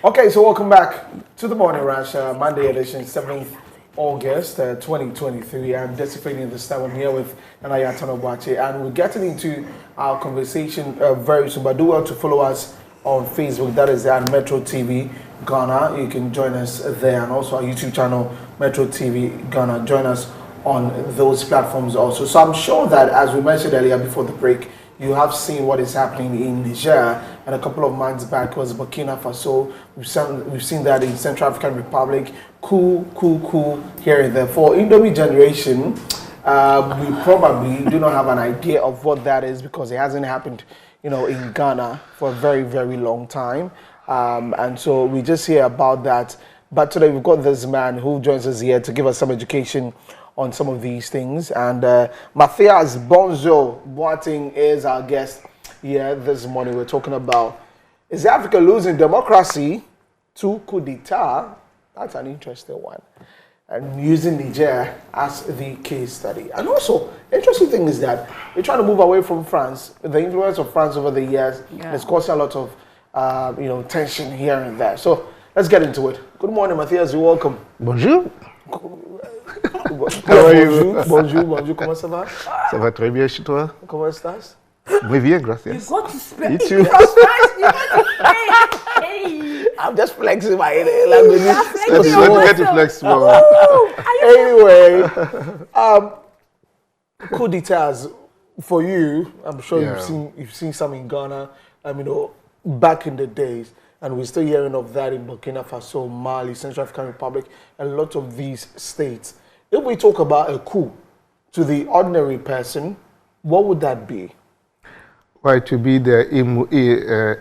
Okay, so welcome back to the Morning Rush, Monday edition, 7th August 2023. I'm anticipating this time. I'm here with Anaya Tanobwache, and we're getting into our conversation very soon. But do well to follow us on Facebook. That is at Metro TV Ghana. You can join us there, and also our YouTube channel, Metro TV Ghana. Join us on those platforms also. So I'm sure that, as we mentioned earlier before the break, you have seen what is happening in Niger, and a couple of months back was Burkina Faso. We've seen that in Central African Republic. Coup here and there. For Indomie generation, we probably do not have an idea of what that is because it hasn't happened, in Ghana for a very, very long time. And so we just hear about that. But today we've got this man who joins us here to give us some education on some of these things. And Matthias Bonzo Boateng is our guest here this morning. We're talking about, is Africa losing democracy to coup d'etat? That's an interesting one. And using Niger as the case study. And also, the interesting thing is that we're trying to move away from France. The influence of France over the years has caused a lot of tension here and there. So let's get into it. Good morning, Matthias. You're welcome. Bonjour. How are you? Bonjour, comment ça va? Ça va très bien chez toi? Comment estás? Muy bien, gracias. You got to speak. You too. Hey. I'm just flexing my language. Get to flex more. Anyway, coup d'etats for you. I'm sure you've seen some in Ghana. Back in the days. And we're still hearing of that in Burkina Faso, Mali, Central African Republic, a lot of these states. If we talk about a coup to the ordinary person, what would that be? Well, to be the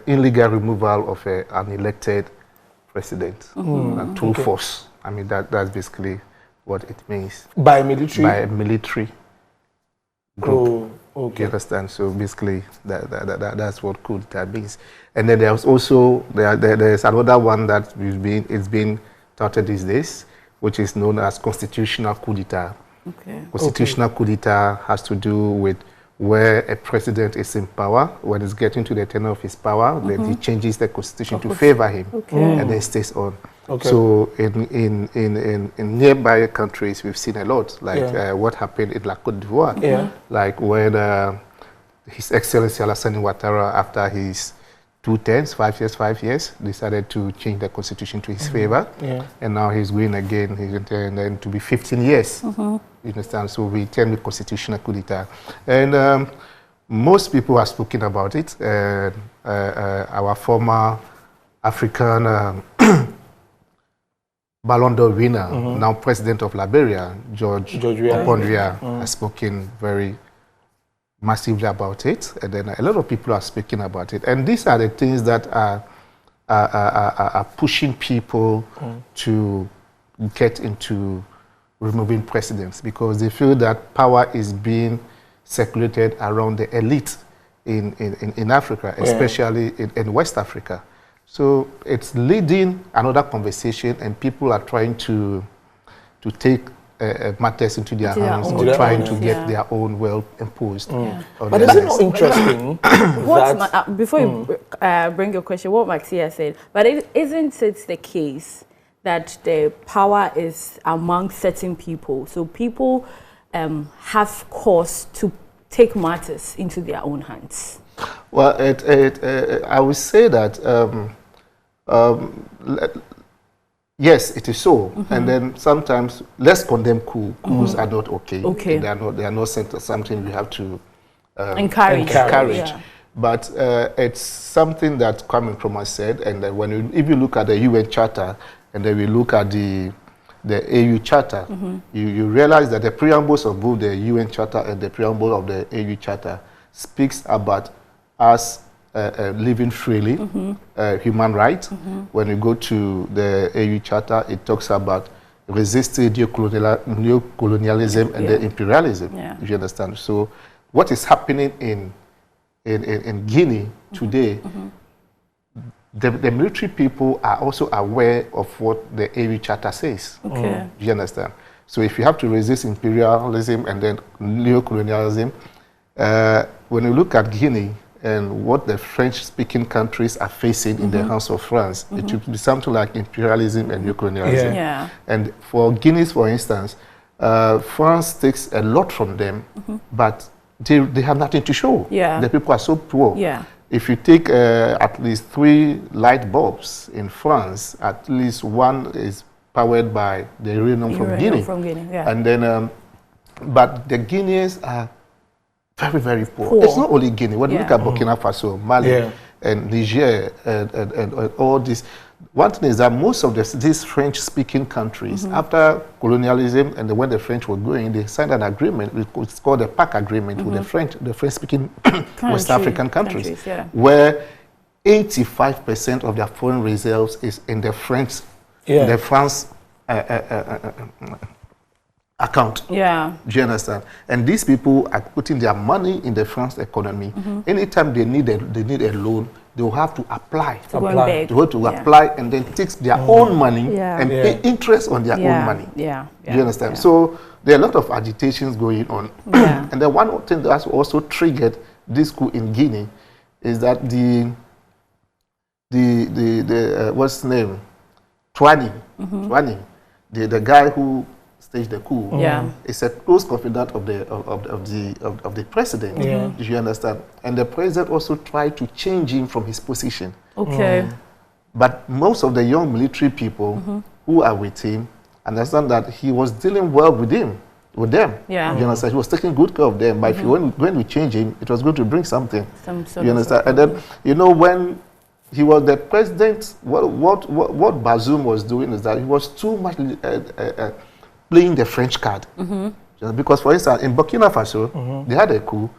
illegal removal of an elected president and through force. I mean, that's basically what it means. By military? By a military group. Oh, okay. You understand? So basically, that's what coup d'etat means. And then there's also there's another one that it's been touted these days, which is known as constitutional coup d'etat. Okay. Constitutional coup d'etat has to do with where a president is in power. When it's getting to the tenure of his power, then he changes the constitution to favor him, and then stays on. Okay. So in nearby countries, we've seen a lot, like what happened in La Côte d'Ivoire, like when His Excellency Alassane Ouattara, after his 2 terms, 5 years, decided to change the constitution to his favor, and now he's going again. He's intending to be 15 years. You understand? So we turn with constitutional coup d'etat, and most people have spoken about it. Our former African Ballon d'Or winner, now president of Liberia, George Weah, has spoken very massively about it, and then a lot of people are speaking about it. And these are the things that are pushing people to get into removing presidents, because they feel that power is being circulated around the elite in Africa, especially in West Africa. So it's leading another conversation, and people are trying to take matters into their hands, or trying to get their own will imposed. But is it not interesting? Before you bring your question, what Maxia said, but isn't it the case that the power is among certain people? So people have cause to take matters into their own hands. Well, I would say that yes, it is so. And then sometimes let's condemn coups are not okay. They are not something we have to encourage. Yeah. But it's something that Kwame Nkrumah said, and if you look at the UN Charter, and then we look at the AU Charter, you realize that the preambles of both the UN Charter and the preamble of the AU Charter speaks about us living freely, human rights. When you go to the AU Charter, it talks about resisting neocolonialism and the imperialism, if you understand. So what is happening in Guinea today, the military people are also aware of what the AU Charter says. Do you understand? So if you have to resist imperialism and then neocolonialism, when you look at Guinea, and what the French-speaking countries are facing in the hands of France, it would be something like imperialism and neocolonialism. Yeah. And for Guineas, for instance, France takes a lot from them, but they have nothing to show. Yeah. The people are so poor. Yeah. If you take at least 3 light bulbs in France, at least one is powered by the uranium from Guinea. Yeah. And then, but the Guineans are very, very poor. It's not only Guinea. When you look at Burkina Faso, Mali, and Niger, and all this, one thing is that most of these French-speaking countries, after colonialism and when the French were going, they signed an agreement. It's called the PAC agreement with the French-speaking West African countries, where 85% of their foreign reserves is in the France account. Yeah. Do you understand? And these people are putting their money in the France economy. Anytime they need a loan, they will have to apply. They have to apply and then take their own money and pay interest on their own money. Do you understand? So there are a lot of agitations going on. And then one thing that also triggered this coup in Guinea is that the what's his name? Twani, the guy who staged the coup, is a close confidant of the president. Do you understand? And the president also tried to change him from his position. Okay. But most of the young military people who are with him understand that he was dealing well with them. Yeah. You understand? He was taking good care of them. But if when we change him, it was going to bring something. You understand? And then, you know, when he was the president, what Bazoum was doing is that he was too much playing the French card. Because, for instance, in Burkina Faso, they had a coup.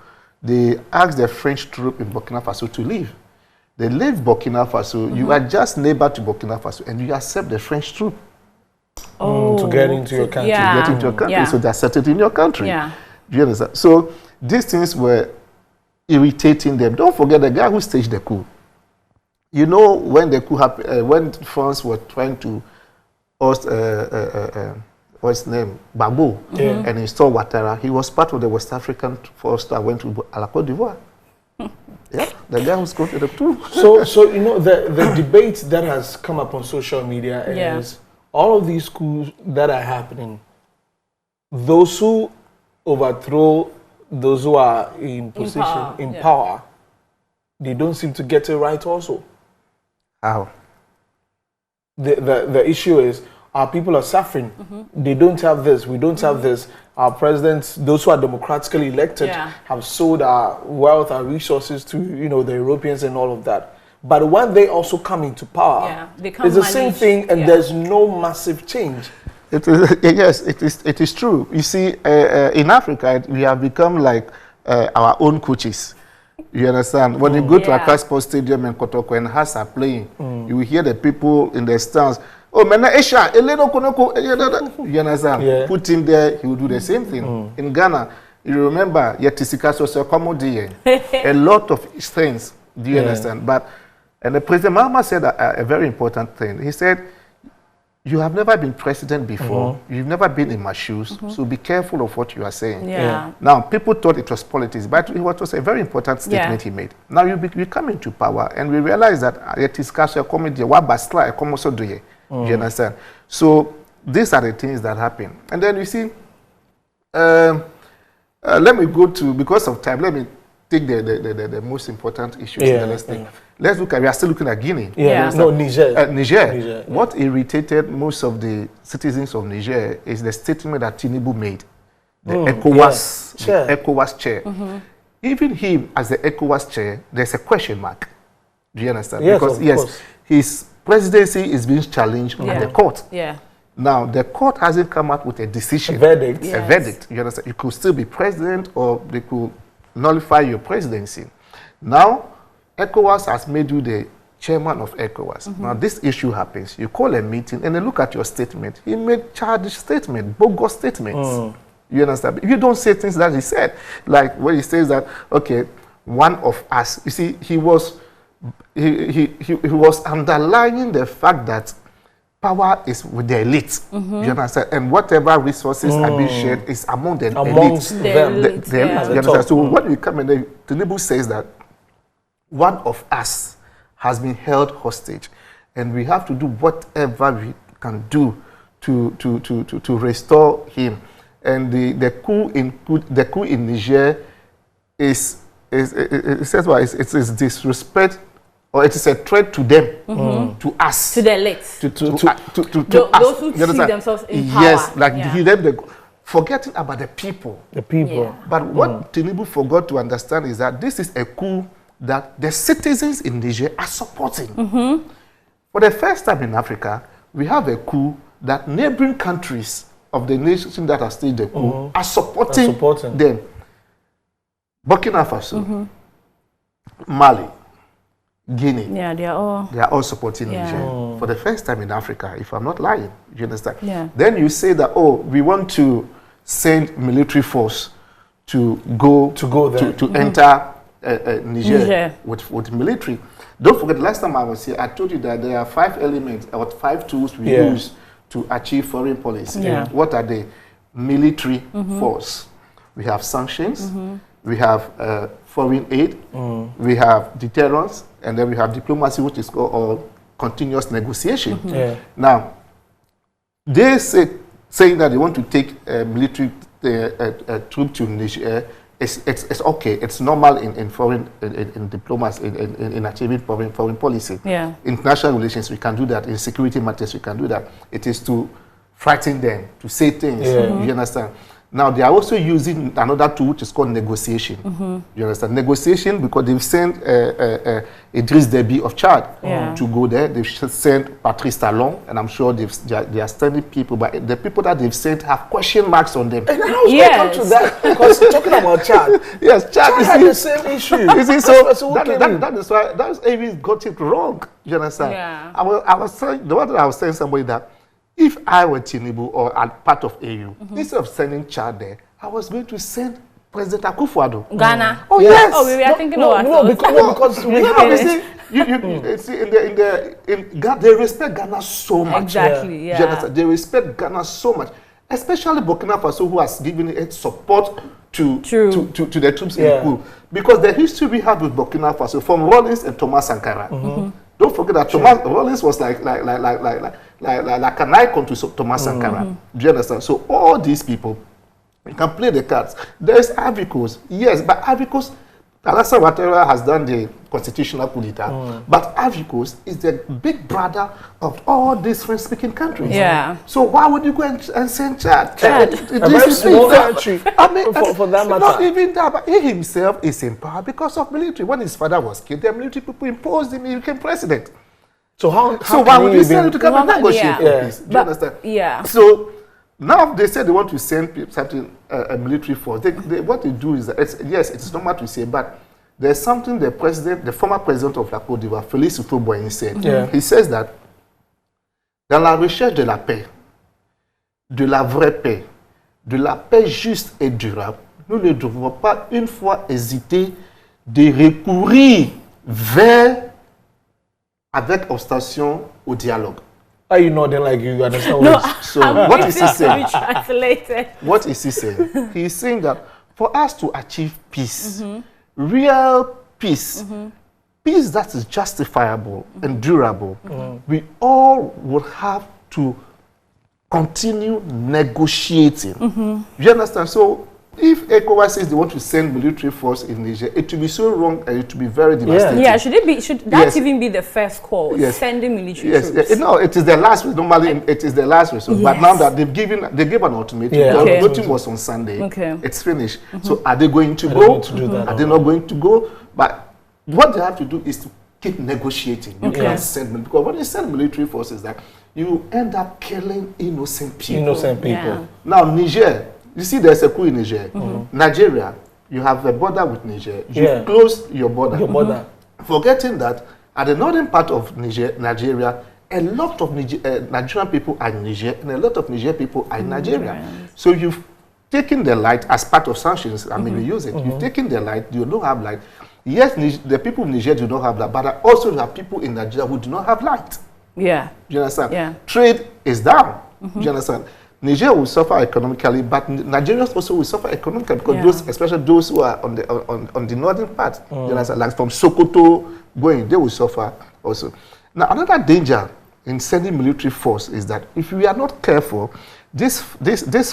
They asked the French troop in Burkina Faso to leave. They leave Burkina Faso. You are just neighbor to Burkina Faso, and you accept the French troop. To get into your country. To get into your country. So they are settled in your country. Do you understand? So these things were irritating them. Don't forget the guy who staged the coup. You know, when the coup happened, when France was trying to host, what's his name, Gbagbo, and install Ouattara, he was part of the West African force that went to Côte d'Ivoire. The guy who's going to the coup. So you know, the debate that has come up on social media is all of these coups that are happening, those who overthrow those who are in position, in power, they don't seem to get it right also. How? The issue is our people are suffering. They don't have this. We don't have this. Our presidents, those who are democratically elected, have sold our wealth, our resources to the Europeans and all of that. But when they also come into power, it's the same thing, and there's no massive change. Yes, it is true. You see, in Africa, we have become like our own coaches. You understand? When you go to Accra Sports Stadium in Kotoko and Hearts are playing, you will hear the people in the stands. Oh, man, Esha, you understand? Put him there, he will do the same thing. In Ghana, you remember, a lot of things. Do you understand? But and the President Mahama said a very important thing. He said, you have never been president before. You've never been in my shoes. So be careful of what you are saying. Now, people thought it was politics, but it was a very important statement he made. Now, you come into power, and we realize that it is you understand? So these are the things that happen. And then you see, let me go to, because of time, let me take the most important issues in the list. Let's look at, we are still looking at Guinea. Niger. Niger. What irritated most of the citizens of Niger is the statement that Tinubu made. The ECOWAS chair. Even him as the ECOWAS chair, there's a question mark. Do you understand? Because his presidency is being challenged at the court. Now, the court hasn't come up with a decision. A verdict. A verdict. You understand? You could still be president, or they could nullify your presidency. Now, ECOWAS has made you the chairman of ECOWAS. Now, this issue happens. You call a meeting and they look at your statement. He made childish statements, bogus statements. You understand? If you don't say things that he said, like when he says that, okay, one of us, you see, he was underlying the fact that power is with the elite. You understand? And whatever resources are being shared is among the elite. Amongst them. The elite. You understand? So when we come and Tinubu says that one of us has been held hostage, and we have to do whatever we can do to restore him. And the coup in Niger is disrespect, or it is a threat to them, to us, to the elites, to those who see themselves in power. Yes, like forgetting about the people. The people. Yeah. But what Tinubu forgot to understand is that this is a coup that the citizens in Niger are supporting. For the first time in Africa, we have a coup that neighboring countries of the nation that are still the coup are supporting them. Burkina Faso, Mali, Guinea. Yeah, they are all supporting Niger for the first time in Africa, if I'm not lying. You understand? Yeah. Then you say that, oh, we want to send military force to go there to enter Niger with military. Don't forget, last time I was here, I told you that there are 5 elements or 5 tools we use to achieve foreign policy. Yeah. What are they? Military force. We have sanctions. We have foreign aid. We have deterrence, and then we have diplomacy, which is called continuous negotiation. Now, they saying that they want to take military troop to Niger. It's okay. It's normal in foreign in diplomacy in achieving foreign policy. Yeah. International relations, we can do that. In security matters, we can do that. It is to frighten them, to say things. You understand? Now they are also using another tool which is called negotiation. You understand? Negotiation, because they've sent Idriss Deby of Chad to go there. They've sent Patrice Talon, and I'm sure they are sending people, but the people that they've sent have question marks on them. And how we come to that? Because talking about Chad, Chad had the same issue. You see, so that is why Avis got it wrong. You understand? Yeah. I was saying, the one that I was saying somebody that if I were Tinubu or a part of AU, instead of sending Chad there, I was going to send President Akufo-Addo. Ghana. Oh yes. Oh, we were thinking of because we in Ghana, they respect Ghana so much. Exactly. Yeah. You understand? They respect Ghana so much, especially Burkina Faso, who has given its support to the troops in Coup, because the history we have with Burkina Faso from Rawlings and Thomas Sankara. Don't forget that Rawlings was like an icon to Thomas Sankara. Do you understand? So all these people, you can play the cards. There is Ivory Coast, yes, but Ivory Coast, Alassane Ouattara has done the constitutional coup d'etat, but Ivory Coast is the big brother of all these French-speaking countries. Yeah. So why would you go and send Chad? A very small country. I mean, for that matter. Not even that, but he himself is in power because of military. When his father was killed, the military people imposed him, he became president. So how why would you send him to come and negotiate? Yeah. Do you understand? Yeah. So now they said they want to send something, a military force. What they do is that yes, it's normal to say, but there's something the former president of la Côte d'Ivoire, Félix Houphouët-Boigny, said. He says that dans la recherche de la paix, de la vraie paix, de la paix juste et durable, nous ne devons pas une fois hésiter de recourir avec abstention au dialogue. Are you nodding like you understand? No, so what is he saying? Translated. What is he saying? He is saying that for us to achieve peace, real peace, peace that is justifiable and durable, we all would have to continue negotiating. You understand? So if ECOWAS says they want to send military force in Niger, it will be so wrong and it will be very devastating. Yeah, should that even be the first call? Sending military troops? No, it is the last resort. Normally, it is the last resort. But now that they gave an ultimatum, the voting was on Sunday. It's finished. So are they going to go? Are they not going to go? But what they have to do is to keep negotiating. You can't send, because when you send military forces, that you end up killing innocent people. Yeah. Now Niger. You see, there's a coup in Niger. Nigeria, you have a border with Niger. You close your border. Forgetting that at the northern part of Nigeria, a lot of Nigerian people are in Niger, and a lot of Niger people are in Nigeria. So you've taken the light as part of sanctions. I mean, you use it. You've taken the light. You don't have light. Yes, the people in Niger do not have light, but also you have people in Nigeria who do not have light. Yeah. Do you understand? Yeah. Trade is down. Do you understand? Niger will suffer economically, but Nigerians also will suffer economically because those, especially those who are on the northern part, you understand, like from Sokoto going, they will suffer also. Now, another danger in sending military force is that if we are not careful, this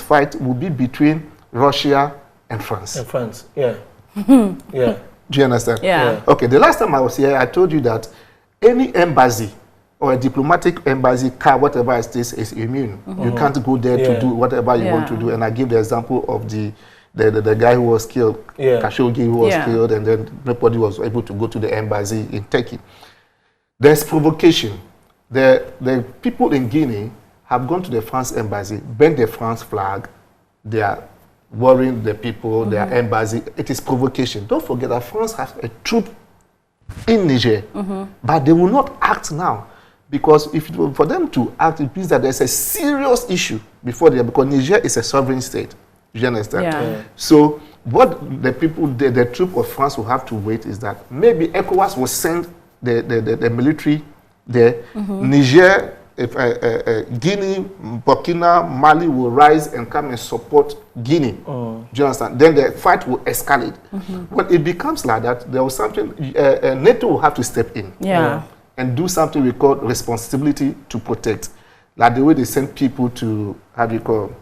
fight will be between Russia and France. And France, yeah. Yeah. Do you understand? Yeah. Okay, the last time I was here, I told you that any embassy or a diplomatic embassy car, whatever it is immune. You can't go there to do whatever you want to do. And I give the example of the guy who was killed, Khashoggi, who was killed, and then nobody was able to go to the embassy in Turkey. There's provocation. The people in Guinea have gone to the France embassy, bent the France flag. They are worrying the people, their embassy. It is provocation. Don't forget that France has a troop in Niger, but they will not act now. Because for them to act, it means that there's a serious issue before them, because Niger is a sovereign state. You understand? Yeah. So what the people, the troop of France will have to wait is that maybe ECOWAS will send the military there. Niger, Guinea, Burkina, Mali will rise and come and support Guinea. Do you understand? Then the fight will escalate. When it becomes like that, there was something, NATO will have to step in. And do something we call responsibility to protect. Like the way they sent people to, how do you call,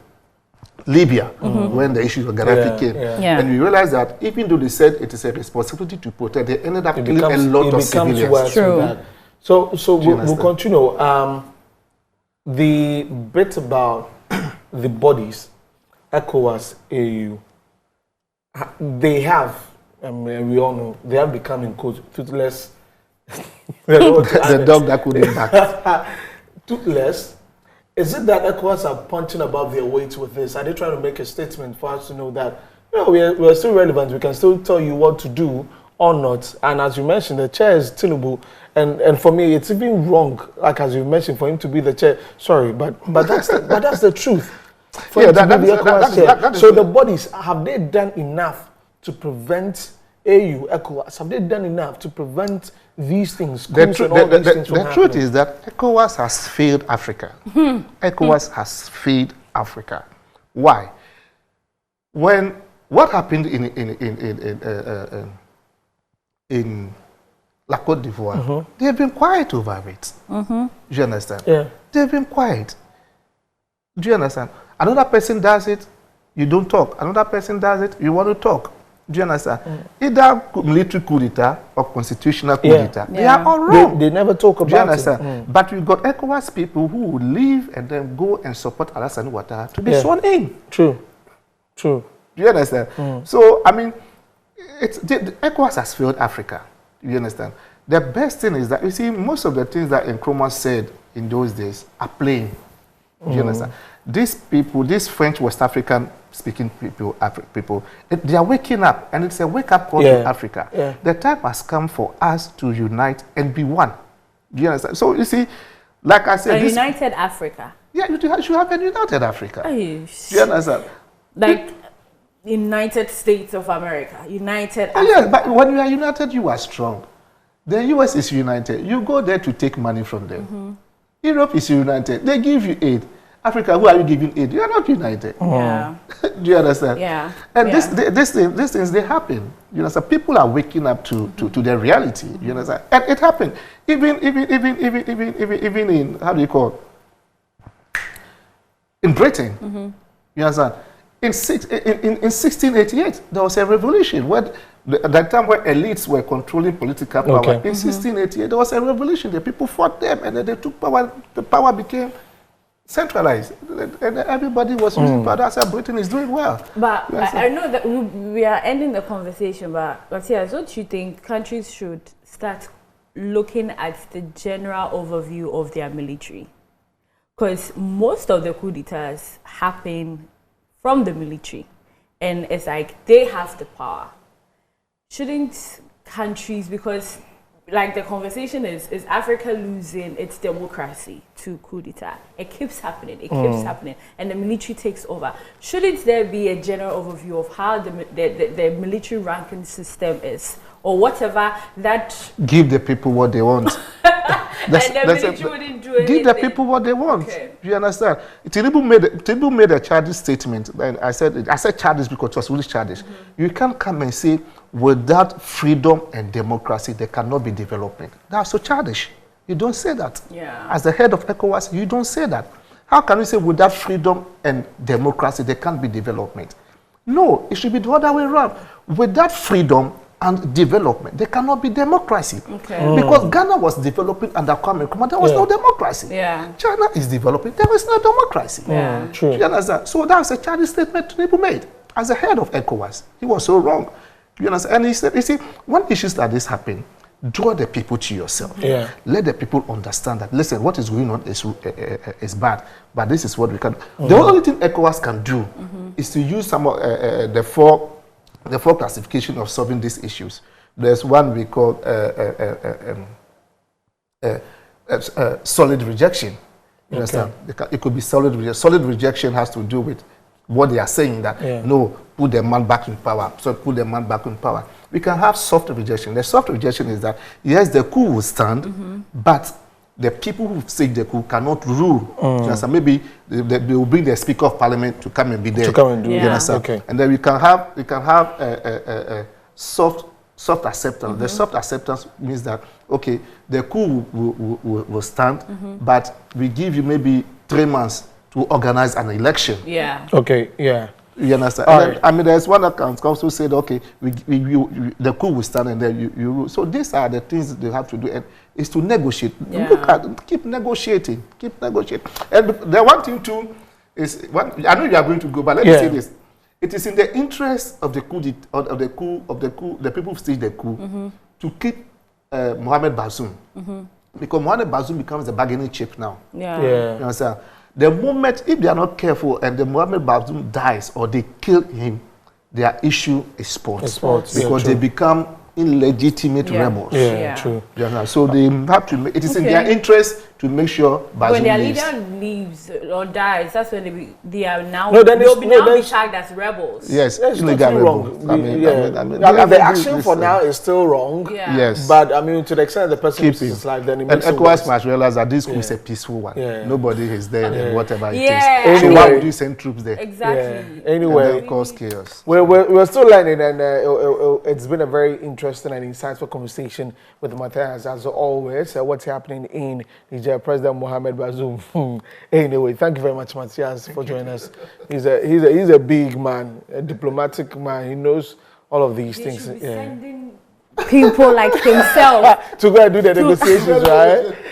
Libya, when the issue of Gaddafi came. And we realized that even though they said it is a responsibility to protect, they ended up killing a lot of civilians. True. So we'll continue. The bit about the bodies, ECOWAS, AU, they have, I mean, we all know, they have become, in quotes, toothless. The dog that couldn't back. Toothless. Is it that ECOWAS are punching above their weight with this? Are they trying to make a statement for us to know that, you know, we are still relevant, we can still tell you what to do or not? And as you mentioned, the chair is Tinubu, and for me, it's even wrong, like as you mentioned, for him to be the chair. Sorry, but that's the truth. For him to be the ECOWAS chair. So the bodies, have they done enough to prevent AU, ECOWAS, have they done enough to prevent these things? The truth is that ECOWAS has failed Africa. ECOWAS has failed Africa. Why? What happened in La Côte d'Ivoire, they have been quiet over it. Do you understand? Yeah. They've been quiet. Do you understand? Another person does it, you don't talk. Another person does it, you want to talk. Do you understand? Either military coup d'etat or constitutional coup d'etat. They are all wrong. They never talk about it. Do you understand? But we've got ECOWAS people who will leave and then go and support Alassane Ouattara to be sworn in. True. Do you understand? So, I mean, the ECOWAS has failed Africa. You understand? The best thing is that, you see, most of the things that Nkrumah said in those days are playing. Do you understand? These people, these French West African speaking people, they are waking up, and it's a wake-up call to Africa. The time has come for us to unite and be one. Do you understand? So, you see, like I said... A united Africa. Yeah, you should have a united Africa. Do you understand? Like United States of America, united Africa. Yeah, but when you are united, you are strong. The US is united. You go there to take money from them. Europe is united. They give you aid. Africa, who are you giving aid? You are not united. Yeah. Do you understand? Yeah. And these things, they happen. You know, so people are waking up to their reality. You understand? And it happened. Even in, how do you call it? In Britain. You understand? In 1688, there was a revolution where at that time where elites were controlling political power. In 1688, there was a revolution. The people fought them, and then they took power. The power became centralized, and everybody was using power. That's how Britain is doing well. But I know that we are ending the conversation, but Matthias, don't you think countries should start looking at the general overview of their military? Because most of the coup d'etats happen from the military, and it's like they have the power. Shouldn't countries, because like the conversation is Africa losing its democracy to coup d'etat? It keeps happening, and the military takes over. Shouldn't there be a general overview of how the military ranking system is or whatever that give the people what they want. and the military wouldn't do anything. Give the people what they want. Okay. You understand? Tinubu made a childish statement, and I said childish because it was really childish. You can't come and say without freedom and democracy there cannot be development. That's so childish. You don't say that. Yeah. As the head of ECOWAS, you don't say that. How can you say without freedom and democracy there can't be development? No, it should be the other way around. Without freedom and development, there cannot be democracy. Okay. Because Ghana was developing under Kwame Nkrumah, there was no democracy. Yeah. China is developing, there was no democracy. Yeah. True. You understand? So that was a childish statement Tinubu made as the head of ECOWAS. He was so wrong. You understand? And he said, you see, when issues like this happen, draw the people to yourself. Yeah. Let the people understand that, listen, what is going on is bad, but this is what we can do. The only thing ECOWAS can do is to use some of the four classification of solving these issues. There's one we call solid rejection. You understand? It could be solid rejection. Solid rejection has to do with what they are saying, that no, put the man back in power. So put the man back in power. We can have soft rejection. The soft rejection is that, yes, the coup will stand, but the people who say the coup cannot rule. So maybe they will bring the Speaker of Parliament to come and be there. To come and do You understand? Okay. And then we can have soft acceptance. The soft acceptance means that, okay, the coup will stand, but we give you maybe 3 months to organize an election. Yeah. Okay, yeah. You understand? Right. I mean, there's one that can also say, okay, the coup will stand and then you rule. So these are the things they have to do, and is to negotiate. Yeah. Look at, keep negotiating. And the one thing too is, I know you are going to go, but let me say this: it is in the interest of the coup, the people who stage the coup, to keep Mohamed Bazoum, because Mohamed Bazoum becomes the bargaining chip now. Yeah. You understand? The moment, if they are not careful and the Mohamed Bazoum dies or they kill him, their issue is sports. Because they become illegitimate rebels. Yeah, true. You understand? So they have to, it is in their interest to make sure Bazoum when their leaves. leader leaves or dies, that's when they are now they'll be tagged as rebels. Yes, It's illegal totally wrong. rebels. I mean, The action for now is still wrong. Yeah. Yes. But I mean, to the extent that the person keeps his life, then it And makes it ECOWAS worse. must realize that this coup is a peaceful one. Yeah. Nobody is there and whatever it Yeah. is. So Anyway. why would you send troops there? Exactly. Anyway, And then cause chaos. we're still learning, and it's been a very interesting and insightful conversation with Matthias, as always. What's happening in Nigeria, President Mohamed Bazoum. Anyway, thank you very much, Matthias, for joining us. He's a big man, a diplomatic man. He knows all of these things. Sending people like himself To go and do the negotiations, right?